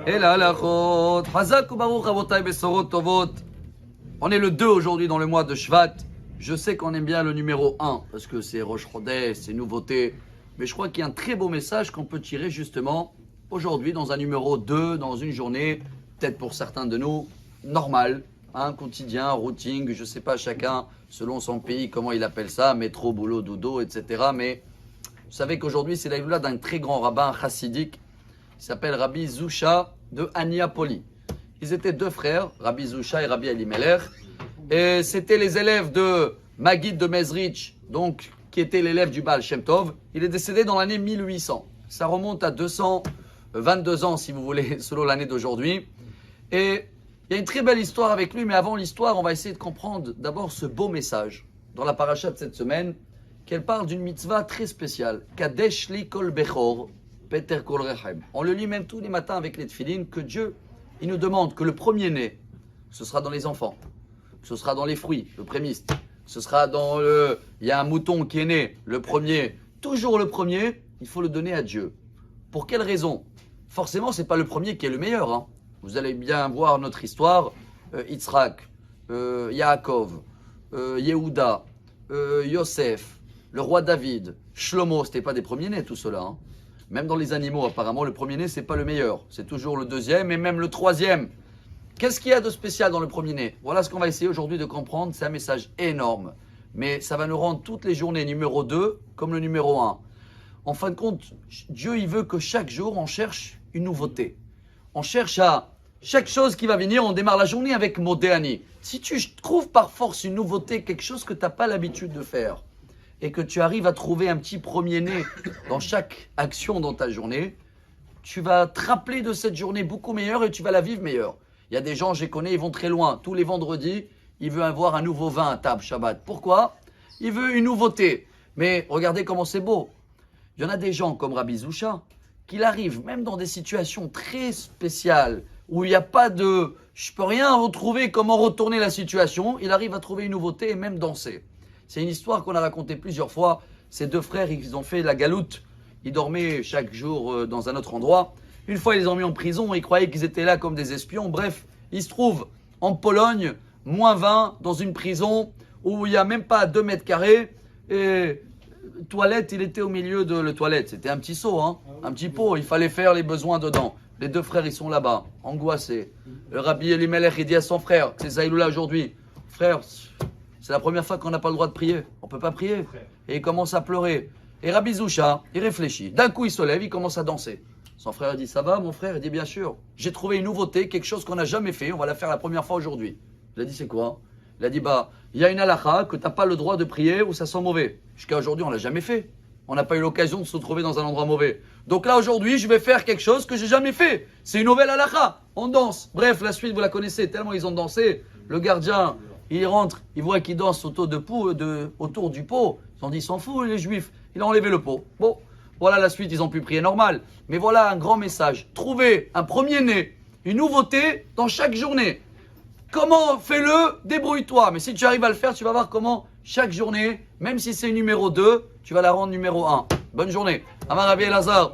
Et là, la chot. Hazak ou baruch avotai besorot tovot. On est le 2 aujourd'hui dans le mois de Shvat. Je sais qu'on aime bien le numéro 1 parce que c'est Rosh Chodesh, c'est nouveauté. Mais je crois qu'il y a un très beau message qu'on peut tirer justement aujourd'hui dans un numéro 2, dans une journée, peut-être pour certains de nous, normal, quotidien, routine, je ne sais pas chacun selon son pays comment il appelle ça, métro, boulot, dodo, etc. Mais vous savez qu'aujourd'hui c'est la d'un très grand rabbin chassidique, il s'appelle Rabbi Zusha de Aniapoli. Ils étaient 2 frères, Rabbi Zusha et Rabbi Elimelech, et c'était les élèves de Maguid de Mezrich, donc qui était l'élève du Baal Shem Tov. Il est décédé dans l'année 1800. Ça remonte à 222 ans, si vous voulez, selon l'année d'aujourd'hui. Et il y a une très belle histoire avec lui, mais avant l'histoire, on va essayer de comprendre d'abord ce beau message dans la paracha de cette semaine, qu'elle parle d'une mitzvah très spéciale. Kadesh li kol bechor, Peter kol rechem. On le lit même tous les matins avec les tefilines, que Dieu, il nous demande que le premier-né, ce sera dans les enfants, ce sera dans les fruits, le prémiste, ce sera dans le... Il y a un mouton qui est né, le premier, toujours le premier, il faut le donner à Dieu. Pour quelle raison? Forcément, ce n'est pas le premier qui est le meilleur. Vous allez bien voir notre histoire, Yitzhak, Yaakov, Yehuda, Yosef, le roi David, Shlomo, ce n'était pas des premiers-nés tout cela. Même dans les animaux, apparemment, le premier-né, ce n'est pas le meilleur. C'est toujours le deuxième et même le troisième. Qu'est-ce qu'il y a de spécial dans le premier-né? Voilà ce qu'on va essayer aujourd'hui de comprendre. C'est un message énorme. Mais ça va nous rendre toutes les journées numéro 2 comme le numéro 1. En fin de compte, Dieu, il veut que chaque jour, on cherche une nouveauté. On cherche à... Chaque chose qui va venir, on démarre la journée avec Modéani. Si tu trouves par force une nouveauté, quelque chose que tu n'as pas l'habitude de faire, et que tu arrives à trouver un petit premier-né dans chaque action dans ta journée, tu vas te rappeler de cette journée beaucoup meilleure et tu vas la vivre meilleure. Il y a des gens, je les connais, ils vont très loin. Tous les vendredis, il veut avoir un nouveau vin à table, Shabbat. Pourquoi? Il veut une nouveauté. Mais regardez comment c'est beau. Il y en a des gens comme Rabbi Zusha, qu'il arrive, même dans des situations très spéciales, où il n'y a pas de... Je ne peux rien retrouver comment retourner la situation. Il arrive à trouver une nouveauté et même danser. C'est une histoire qu'on a racontée plusieurs fois. Ces 2 frères, ils ont fait la galoute. Ils dormaient chaque jour dans un autre endroit. Une fois, ils les ont mis en prison. Ils croyaient qu'ils étaient là comme des espions. Bref, ils se trouvent en Pologne, -20, dans une prison où il n'y a même pas 2 mètres carrés. Et toilette, il était au milieu de la toilette. C'était un petit seau, un petit pot. Il fallait faire les besoins dedans. Les 2 frères, ils sont là-bas, angoissés. Le Rabbi Elimelech, il dit à son frère, c'est Zaïloula aujourd'hui, frère, c'est la première fois qu'on n'a pas le droit de prier. On ne peut pas prier. Et il commence à pleurer. Et Rabbi Zusha, il réfléchit. D'un coup, il se lève, il commence à danser. Son frère dit, ça va mon frère? Il dit, bien sûr. J'ai trouvé une nouveauté, quelque chose qu'on n'a jamais fait. On va la faire la première fois aujourd'hui. Il a dit, c'est quoi? Il a dit, il y a une halakha que tu n'as pas le droit de prier ou ça sent mauvais. Jusqu'à aujourd'hui, on ne l'a jamais fait. On n'a pas eu l'occasion de se trouver dans un endroit mauvais. Donc là, aujourd'hui, je vais faire quelque chose que j'ai jamais fait. C'est une nouvelle halakha. On danse. Bref, la suite, vous la connaissez. Tellement ils ont dansé. Le gardien, il rentre, il voit qu'ils dansent autour du pot. Ils ont dit, ils s'en foutent, les juifs. Il a enlevé le pot. Bon, voilà la suite, ils ont pu prier normal. Mais voilà un grand message. Trouvez un premier-né, une nouveauté dans chaque journée. Comment? Fais-le, débrouille-toi. Mais si tu arrives à le faire, tu vas voir comment chaque journée, même si c'est numéro 2, tu vas la rendre numéro 1. Bonne journée. Amar Rabbi Elazar.